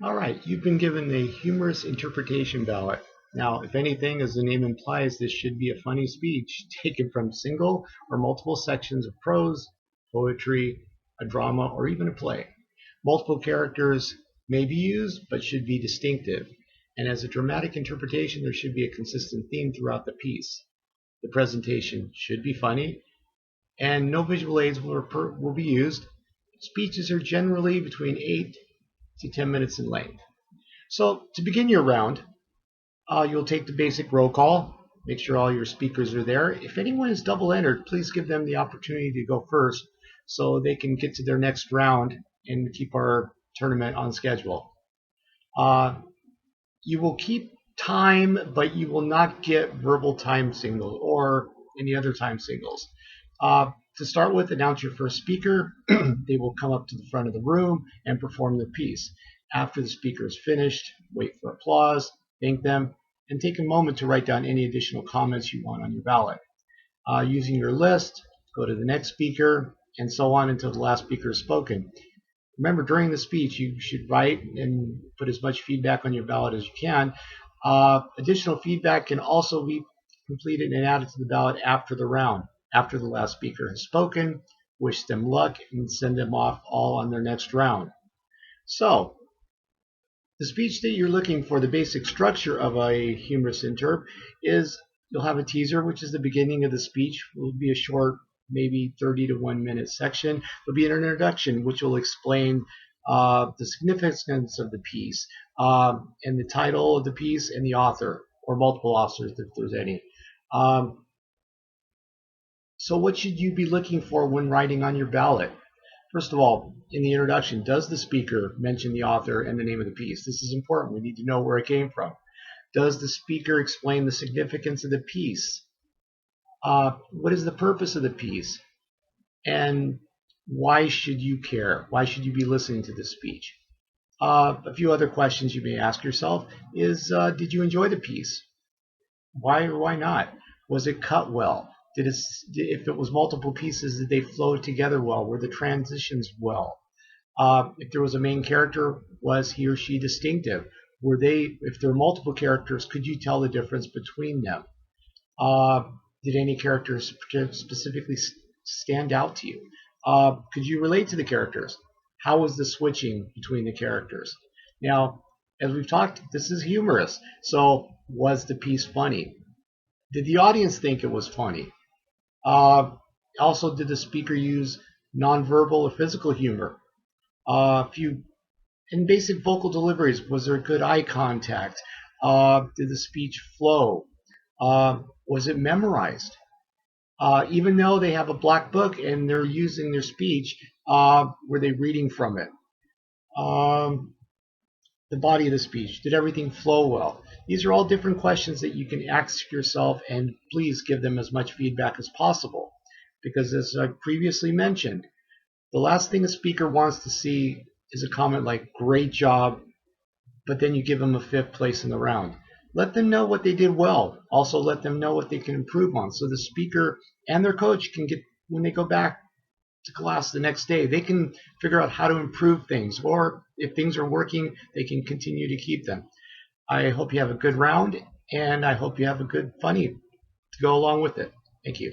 All right, you've been given the humorous interpretation ballot. Now, if anything, as the name implies, this should be a funny speech taken from single or multiple sections of prose, poetry, a drama, or even a play. Multiple characters may be used, but should be distinctive. And as a dramatic interpretation, there should be a consistent theme throughout the piece. The presentation should be funny, and no visual aids will be used. Speeches are generally between 8 to 10 minutes in length. So to begin your round, you'll take the basic roll call. Make sure all your speakers are there. If anyone is double entered, please give them the opportunity to go first so they can get to their next round and keep our tournament on schedule. You will keep time, but you will not get verbal time signal or any other time signals. To start with, announce your first speaker. They will come up to the front of the room and perform their piece. After the speaker is finished, wait for applause, thank them, and take a moment to write down any additional comments you want on your ballot. Using your list, go to the next speaker, and so on until the last speaker is spoken. Remember, during the speech, you should write and put as much feedback on your ballot as you can. Additional feedback can also be completed and added to the ballot after the round, after the last speaker has spoken. Wish them luck and send them off all on their next round. So, the speech that you're looking for, the basic structure of a humorous interp, is you'll have a teaser, which is the beginning of the speech. It will be a short, maybe 30 to 1 minute section. There'll be an introduction, which will explain the significance of the piece and the title of the piece and the author, or multiple authors if there's any. So what should you be looking for when writing on your ballot? First of all, in the introduction, does the speaker mention the author and the name of the piece? This is important. We need to know where it came from. Does the speaker explain the significance of the piece? What is the purpose of the piece? And why should you care? Why should you be listening to this speech? A few other questions you may ask yourself is, did you enjoy the piece? Why or why not? Was it cut well? If it was multiple pieces, did they flow together well? Were the transitions well? If there was a main character, was he or she distinctive? If there were multiple characters, could you tell the difference between them? Did any characters specifically stand out to you? Could you relate to the characters? How was the switching between the characters? Now, as we've talked, this is humorous. So, was the piece funny? Did the audience think it was funny? Also, did the speaker use nonverbal or physical humor? In basic vocal deliveries, was there good eye contact? Did the speech flow? Was it memorized? Even though they have a black book and they're using their speech, were they reading from it? The body of the speech, did everything flow well? These are all different questions that you can ask yourself, and please give them as much feedback as possible. Because as I previously mentioned, the last thing a speaker wants to see is a comment like, great job, but then you give them a 5th place in the round. Let them know what they did well. Also let them know what they can improve on. So the speaker and their coach can get, when they go back to class the next day, they can figure out how to improve things. Or if things are working, they can continue to keep them. I hope you have a good round, and I hope you have a good funny to go along with it. Thank you.